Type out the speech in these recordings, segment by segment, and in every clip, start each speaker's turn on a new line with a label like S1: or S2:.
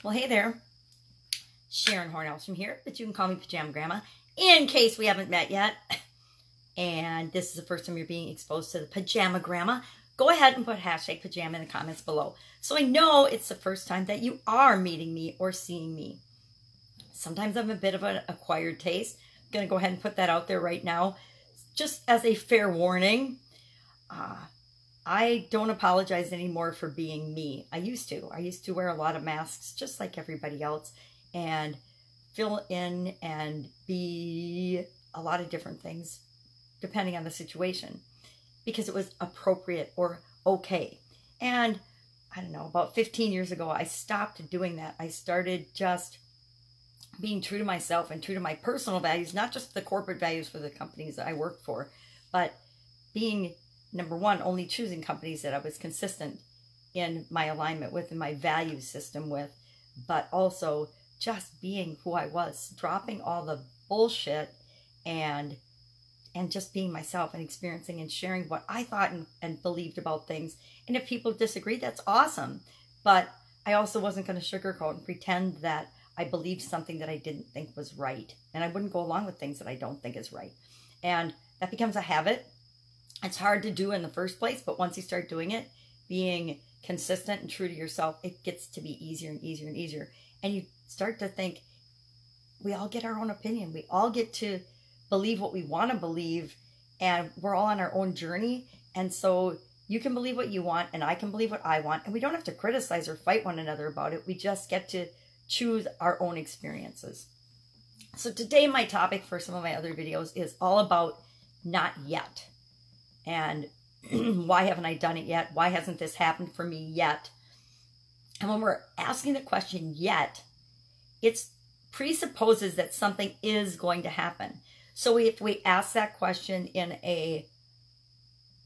S1: Well, hey there. Sharon Horne-Ellstrom here, but you can call me Pajama Grandma in case we haven't met yet. And this is the first time you're being exposed to the Pajama Grandma. Go ahead and put hashtag pajama in the comments below, so I know it's the first time that you are meeting me or seeing me. Sometimes I'm a bit of an acquired taste. I'm going to go ahead and put that out there right now, just as a fair warning. I don't apologize anymore for being me. I used to wear a lot of masks just like everybody else and fill in and be a lot of different things depending on the situation because it was appropriate or okay. And I don't know, about 15 years ago, I stopped doing that. I started just being true to myself and true to my personal values, not just the corporate values for the companies that I work for, but being, number one, only choosing companies that I was consistent in my alignment with and my value system with, but also just being who I was, dropping all the bullshit and just being myself and experiencing and sharing what I thought and believed about things. And if people disagreed, that's awesome. But I also wasn't going to sugarcoat and pretend that I believed something that I didn't think was right. And I wouldn't go along with things that I don't think is right. And that becomes a habit. It's hard to do in the first place, but once you start doing it, being consistent and true to yourself, it gets to be easier and easier and easier. And you start to think, we all get our own opinion. We all get to believe what we want to believe, and we're all on our own journey. And so you can believe what you want, and I can believe what I want, and we don't have to criticize or fight one another about it. We just get to choose our own experiences. So today my topic for some of my other videos is all about not yet. And why haven't I done it yet? Why hasn't this happened for me yet? And when we're asking the question yet, it presupposes that something is going to happen. So if we ask that question in a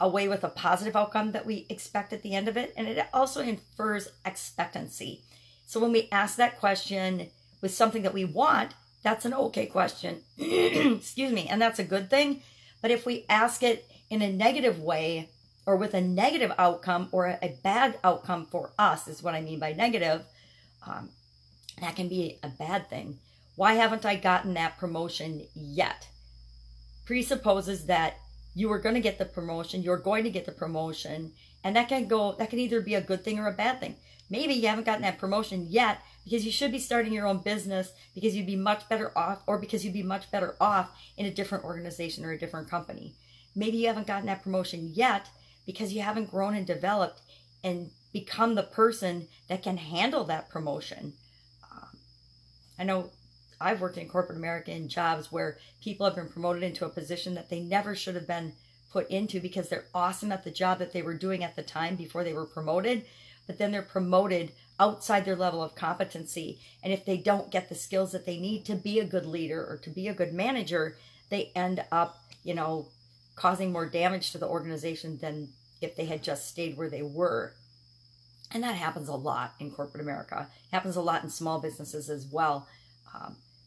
S1: way with a positive outcome that we expect at the end of it, and it also infers expectancy. So when we ask that question with something that we want, that's an okay question. Excuse me. And that's a good thing. But if we ask it in a negative way or with a negative outcome or a bad outcome for us, is what I mean by negative, that can be a bad thing. Why haven't I gotten that promotion yet? Presupposes that you are going to get the promotion, you're going to get the promotion, and that can either be a good thing or a bad thing. Maybe you haven't gotten that promotion yet because you should be starting your own business because you'd be much better off, or because you'd be much better off in a different organization or a different company. Maybe you haven't gotten that promotion yet because you haven't grown and developed and become the person that can handle that promotion. I know I've worked in corporate America in jobs where people have been promoted into a position that they never should have been put into because they're awesome at the job that they were doing at the time before they were promoted, but then they're promoted outside their level of competency. And if they don't get the skills that they need to be a good leader or to be a good manager, they end up, causing more damage to the organization than if they had just stayed where they were. And that happens a lot in corporate America. It happens a lot in small businesses as well.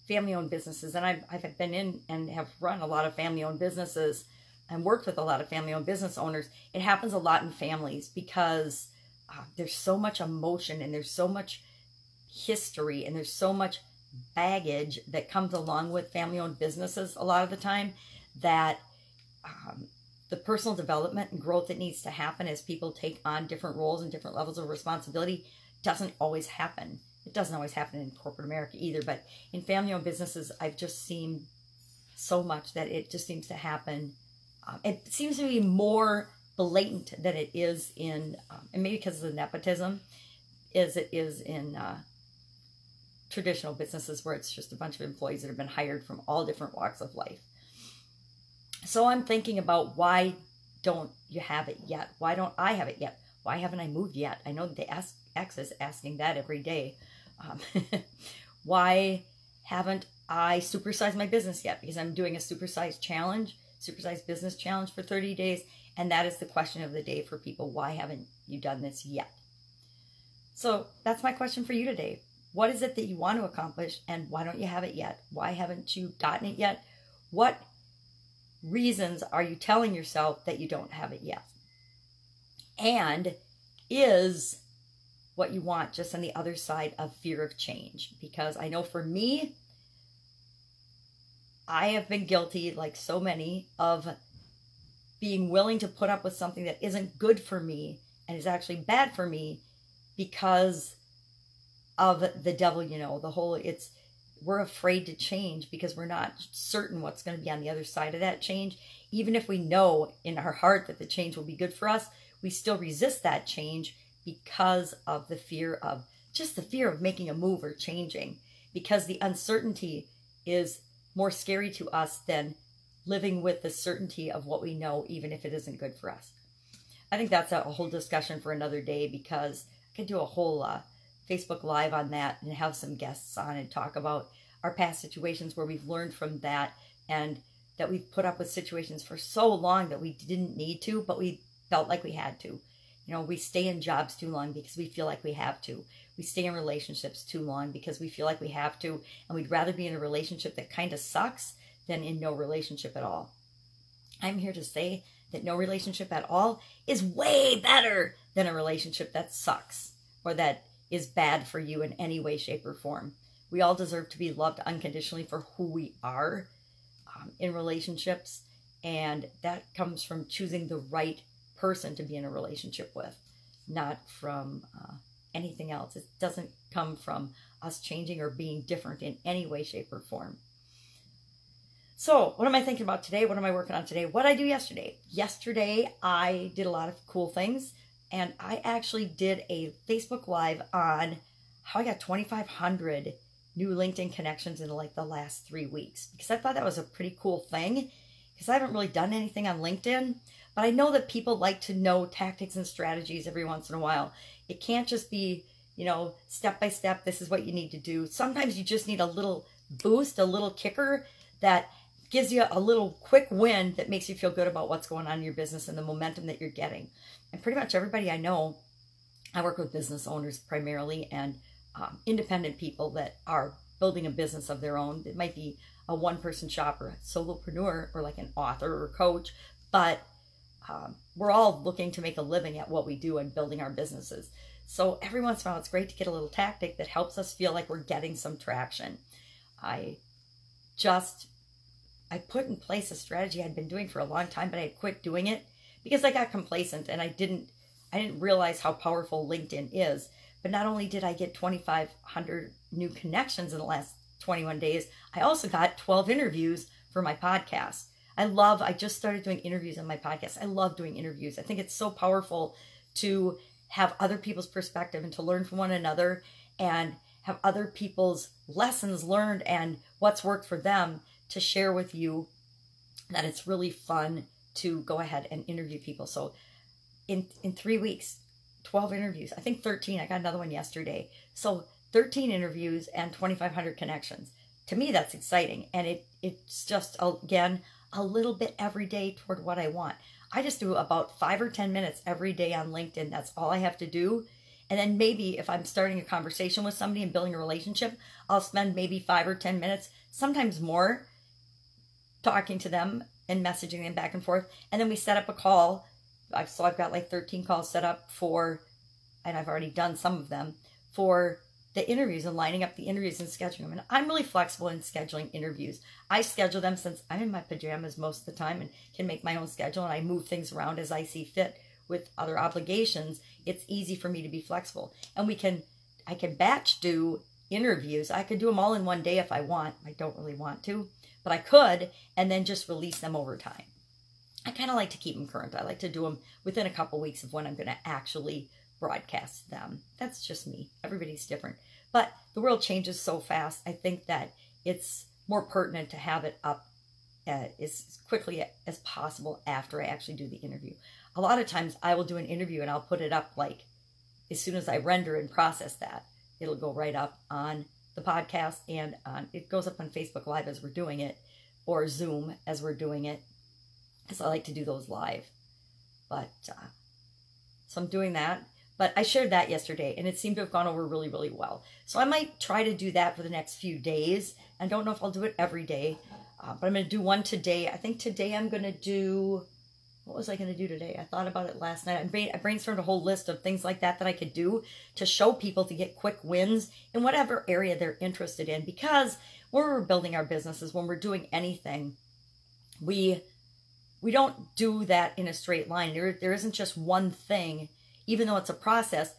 S1: Family-owned businesses, and I've been in and have run a lot of family-owned businesses and worked with a lot of family-owned business owners. It happens a lot in families because there's so much emotion and there's so much history and there's so much baggage that comes along with family-owned businesses a lot of the time that the personal development and growth that needs to happen as people take on different roles and different levels of responsibility doesn't always happen. It doesn't always happen in corporate America either, but in family-owned businesses, I've just seen so much that it just seems to happen. It seems to be more blatant than it is in, and maybe because of the nepotism, as it is in traditional businesses where it's just a bunch of employees that have been hired from all different walks of life. So I'm thinking about, why don't you have it yet? Why don't I have it yet? Why haven't I moved yet? I know the X is asking that every day. Why haven't I supersized my business yet? Because I'm doing a supersized business challenge for 30 days. And that is the question of the day for people. Why haven't you done this yet? So that's my question for you today. What is it that you want to accomplish, and why don't you have it yet? Why haven't you gotten it yet? What reasons are you telling yourself that you don't have it yet? And is what you want just on the other side of fear of change. Because I know for me, I have been guilty, like so many, of being willing to put up with something that isn't good for me and is actually bad for me because of the devil, you know, the whole, we're afraid to change because we're not certain what's going to be on the other side of that change. Even if we know in our heart that the change will be good for us, we still resist that change because of the fear of, just the fear of making a move or changing, because the uncertainty is more scary to us than living with the certainty of what we know, even if it isn't good for us. I think that's a whole discussion for another day, because I could do a whole Facebook Live on that and have some guests on and talk about our past situations where we've learned from that, and that we've put up with situations for so long that we didn't need to, but we felt like we had to. You know, we stay in jobs too long because we feel like we have to. We stay in relationships too long because we feel like we have to, and we'd rather be in a relationship that kind of sucks than in no relationship at all. I'm here to say that no relationship at all is way better than a relationship that sucks or that is bad for you in any way, shape, or form. We all deserve to be loved unconditionally for who we are in relationships, and that comes from choosing the right person to be in a relationship with, not from anything else. It doesn't come from us changing or being different in any way, shape, or form. So what am I thinking about today? What am I working on today? What did I do yesterday? Yesterday, I did a lot of cool things, and I actually did a Facebook Live on how I got 2,500 new LinkedIn connections in like the last 3 weeks, because I thought that was a pretty cool thing, because I haven't really done anything on LinkedIn, but I know that people like to know tactics and strategies every once in a while. It can't just be, you know, step by step, this is what you need to do. Sometimes you just need a little boost, a little kicker that gives you a little quick win that makes you feel good about what's going on in your business and the momentum that you're getting. And pretty much everybody I know, I work with business owners primarily, and independent people that are building a business of their own. It might be a one-person shop or a solopreneur or like an author or coach, but we're all looking to make a living at what we do and building our businesses. So every once in a while, it's great to get a little tactic that helps us feel like we're getting some traction. I put in place a strategy I'd been doing for a long time, but I had quit doing it because I got complacent and I didn't realize how powerful LinkedIn is. But not only did I get 2,500 new connections in the last 21 days, I also got 12 interviews for my podcast. I just started doing interviews on my podcast. I love doing interviews. I think it's so powerful to have other people's perspective and to learn from one another and have other people's lessons learned and what's worked for them to share with you. That it's really fun to go ahead and interview people. So in 3 weeks, 12 interviews, I think 13, I got another one yesterday. So 13 interviews and 2,500 connections. To me, that's exciting. And it's just, again, a little bit every day toward what I want. I just do about 5 or 10 minutes every day on LinkedIn. That's all I have to do. And then maybe if I'm starting a conversation with somebody and building a relationship, I'll spend maybe 5 or 10 minutes, sometimes more, talking to them and messaging them back and forth. And then we set up a call. So I've got like 13 calls set up for, and I've already done some of them, for the interviews and lining up the interviews and scheduling them. And I'm really flexible in scheduling interviews. I schedule them since I'm in my pajamas most of the time and can make my own schedule, and I move things around as I see fit with other obligations. It's easy for me to be flexible. And I can batch do interviews. I could do them all in one day if I want. I don't really want to, but I could, and then just release them over time. I kind of like to keep them current. I like to do them within a couple weeks of when I'm going to actually broadcast them. That's just me. Everybody's different. But the world changes so fast. I think that it's more pertinent to have it up as quickly as possible after I actually do the interview. A lot of times I will do an interview and I'll put it up like as soon as I render and process that. It'll go right up on the podcast, and it goes up on Facebook Live as we're doing it, or Zoom as we're doing it, because I like to do those live. But so I'm doing that. But I shared that yesterday, and it seemed to have gone over really, really well. So I might try to do that for the next few days. I don't know if I'll do it every day, but I'm going to do one today. I think today I'm going to do what was I going to do today? I thought about it last night. I brainstormed a whole list of things like that I could do to show people to get quick wins in whatever area they're interested in. Because when we're building our businesses, when we're doing anything, we don't do that in a straight line. There isn't just one thing, even though it's a process.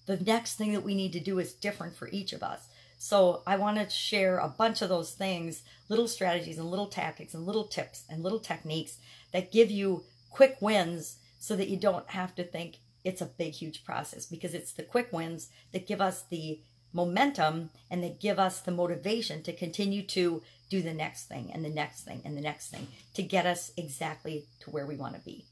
S1: The next thing that we need to do is different for each of us. So I want to share a bunch of those things, little strategies and little tactics and little tips and little techniques that give you quick wins so that you don't have to think it's a big, huge process, because it's the quick wins that give us the momentum and that give us the motivation to continue to do the next thing and the next thing and the next thing to get us exactly to where we want to be.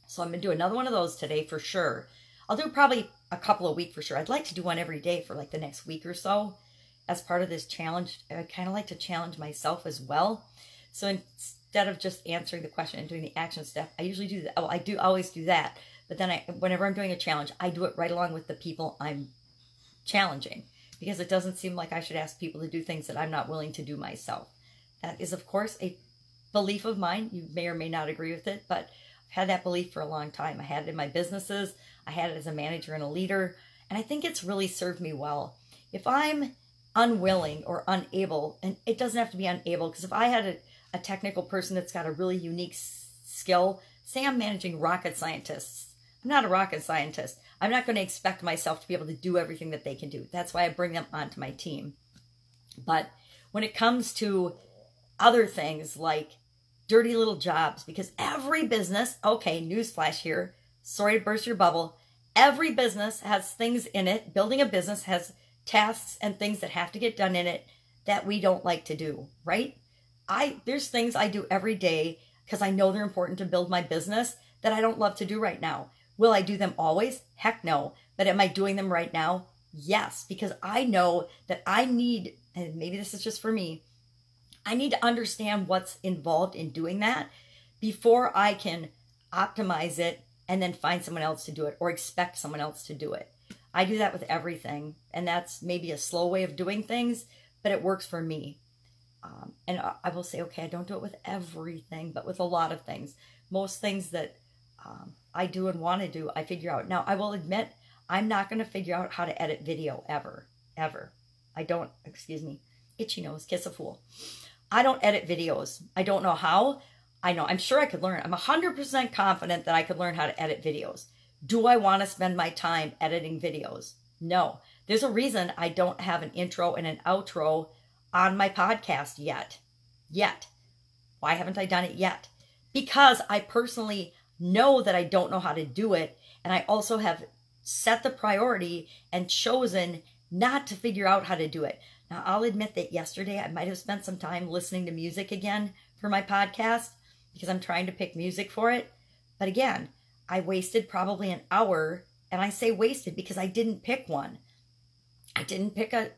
S1: So I'm going to do another one of those today for sure. I'll do probably a couple a week for sure. I'd like to do one every day for like the next week or so as part of this challenge. I kind of like to challenge myself as well. So instead of just answering the question and doing the action step, I usually do that. Oh, I do always do that. But then whenever I'm doing a challenge, I do it right along with the people I'm challenging, because it doesn't seem like I should ask people to do things that I'm not willing to do myself. That is, of course, a belief of mine. You may or may not agree with it, but I've had that belief for a long time. I had it in my businesses. I had it as a manager and a leader, and I think it's really served me well. If I'm unwilling or unable, and it doesn't have to be unable, because if I had a technical person that's got a really unique skill, say I'm managing rocket scientists. I'm not a rocket scientist. I'm not going to expect myself to be able to do everything that they can do. That's why I bring them onto my team. But when it comes to other things like dirty little jobs, because every business, okay, newsflash here, sorry to burst your bubble, every business has things in it. Building a business has tasks and things that have to get done in it that we don't like to do, right? There's things I do every day because I know they're important to build my business that I don't love to do right now. Will I do them always? Heck no. But am I doing them right now? Yes, because I know that I need, and maybe this is just for me, I need to understand what's involved in doing that before I can optimize it and then find someone else to do it or expect someone else to do it. I do that with everything, and that's maybe a slow way of doing things, but it works for me. And I will say, okay, I don't do it with everything, but with a lot of things. Most things that I do and want to do, I figure out. Now, I will admit, I'm not going to figure out how to edit video ever. I don't, excuse me, itchy nose, kiss a fool. I don't edit videos. I don't know how. I'm sure I could learn. I'm 100% confident that I could learn how to edit videos. Do I want to spend my time editing videos? No. There's a reason I don't have an intro and an outro on my podcast yet. Why haven't I done it yet? Because I personally know that I don't know how to do it. And I also have set the priority and chosen not to figure out how to do it. Now, I'll admit that yesterday I might have spent some time listening to music again for my podcast because I'm trying to pick music for it. But again, I wasted probably an hour, and I say wasted because I didn't pick one. I didn't pick a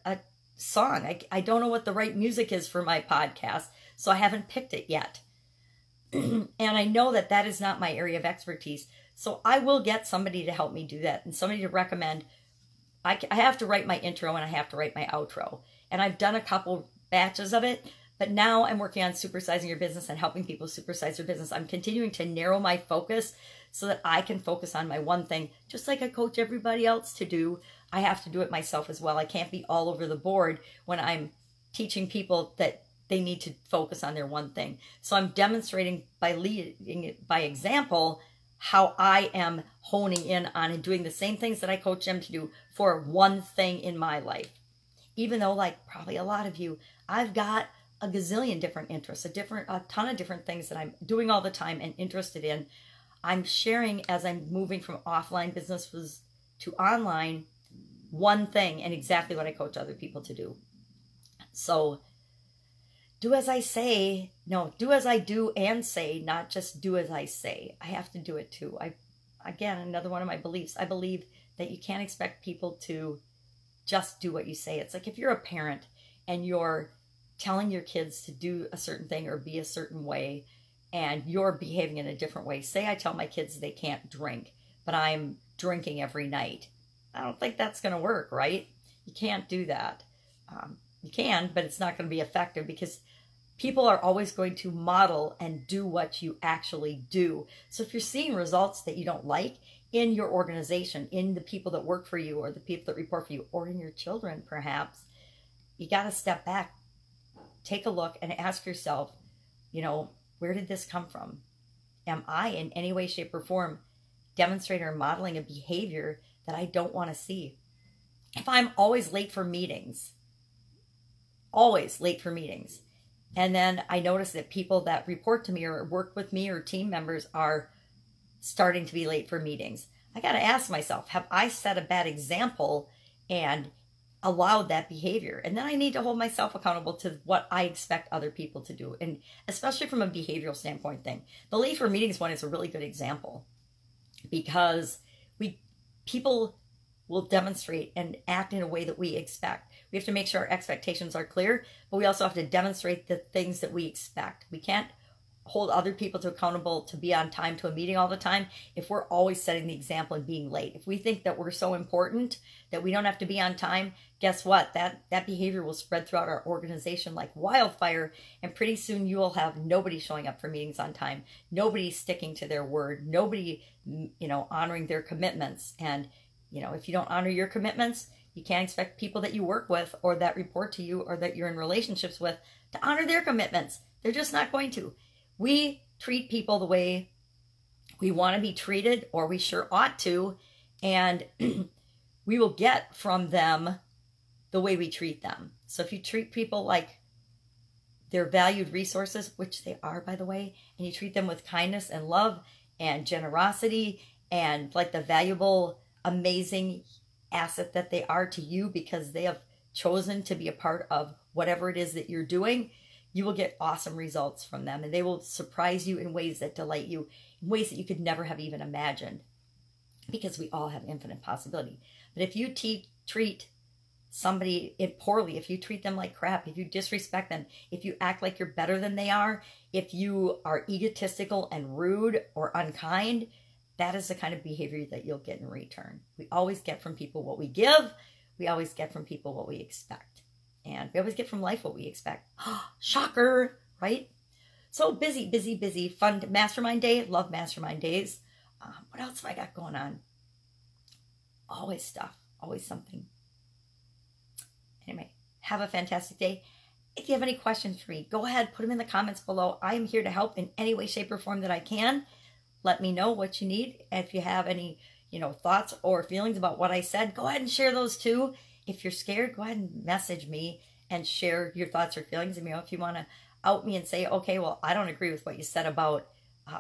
S1: song. I don't know what the right music is for my podcast, so I haven't picked it yet. And I know that that is not my area of expertise. So I will get somebody to help me do that and somebody to recommend. I have to write my intro and I have to write my outro. And I've done a couple batches of it, but now I'm working on supersizing your business and helping people supersize their business. I'm continuing to narrow my focus so that I can focus on my one thing, just like I coach everybody else to do. I have to do it myself as well. I can't be all over the board when I'm teaching people that they need to focus on their one thing. So I'm demonstrating by leading it by example how I am honing in on and doing the same things that I coach them to do for one thing in my life. Even though, like probably a lot of you, I've got a gazillion different interests, a ton of different things that I'm doing all the time and interested in. I'm sharing as I'm moving from offline businesses to online, one thing and exactly what I coach other people to do. So do as I say. No, do as I do and say, not just do as I say. I have to do it too. Again, another one of my beliefs. I believe that you can't expect people to just do what you say. It's like if you're a parent and you're telling your kids to do a certain thing or be a certain way and you're behaving in a different way. Say I tell my kids they can't drink, but I'm drinking every night. I don't think that's going to work, right? You can't do that. You can, but it's not going to be effective because People are always going to model and do what you actually do. So if you're seeing results that you don't like in your organization, in the people that work for you or the people that report for you, or in your children perhaps, you got to step back, take a look and ask yourself, where did this come from? Am I in any way, shape, or form demonstrating or modeling a behavior that I don't want to see? If I'm always late for meetings, and then I notice that people that report to me or work with me or team members are starting to be late for meetings, I got to ask myself, have I set a bad example and allowed that behavior? And then I need to hold myself accountable to what I expect other people to do. And especially from a behavioral standpoint thing, the late for meetings one is a really good example, because people will demonstrate and act in a way that we expect. We have to make sure our expectations are clear, but we also have to demonstrate the things that we expect. We can't hold other people to accountable to be on time to a meeting all the time if we're always setting the example and being late. If we think that we're so important that we don't have to be on time, guess what? That behavior will spread throughout our organization like wildfire, and pretty soon you will have nobody showing up for meetings on time, nobody sticking to their word, nobody honoring their commitments. And if you don't honor your commitments, you can't expect people that you work with or that report to you or that you're in relationships with to honor their commitments. They're just not going to. We treat people the way we want to be treated, or we sure ought to, and we will get from them the way we treat them. So if you treat people like they're valued resources, which they are, by the way, and you treat them with kindness and love and generosity and like the valuable, amazing asset that they are to you because they have chosen to be a part of whatever it is that you're doing, you will get awesome results from them, and they will surprise you in ways that delight you, in ways that you could never have even imagined, because we all have infinite possibility. But if you treat somebody poorly, if you treat them like crap, if you disrespect them, if you act like you're better than they are, if you are egotistical and rude or unkind, that is the kind of behavior that you'll get in return. We always get from people what we give. We always get from people what we expect. And we always get from life what we expect. Shocker, right? So busy, busy, busy. Fun mastermind day. Love mastermind days. What else have I got going on? Always stuff. Always something. Anyway, have a fantastic day. If you have any questions for me, go ahead, put them in the comments below. I am here to help in any way, shape, or form that I can. Let me know what you need. If you have any, thoughts or feelings about what I said, go ahead and share those too. If you're scared, go ahead and message me and share your thoughts or feelings. If you want to out me and say, okay, well, I don't agree with what you said about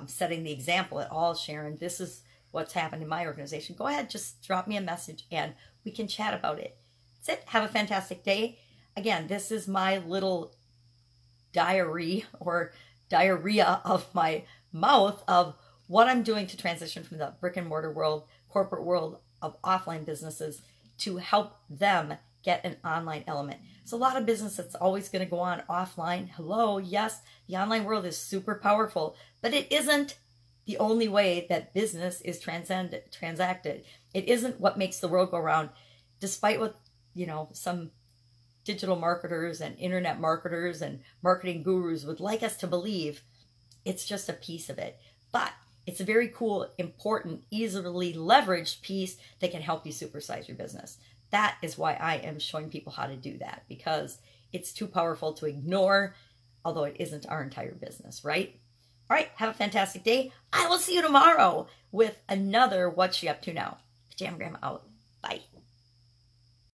S1: setting the example at all, Sharon. This is what's happened in my organization. Go ahead, just drop me a message and we can chat about it. That's it. Have a fantastic day. Again, this is my little diary or diarrhea of my mouth of what I'm doing to transition from the brick and mortar world, corporate world of offline businesses to help them get an online element. It's a lot of business that's always going to go on offline. Hello, yes, the online world is super powerful, but it isn't the only way that business is transacted. It isn't what makes the world go round, despite what, some digital marketers and internet marketers and marketing gurus would like us to believe. It's just a piece of it. But it's a very cool, important, easily leveraged piece that can help you supersize your business. That is why I am showing people how to do that, because it's too powerful to ignore, although it isn't our entire business, right? All right, have a fantastic day. I will see you tomorrow with another What's She Up To Now. Pajama Grandma out.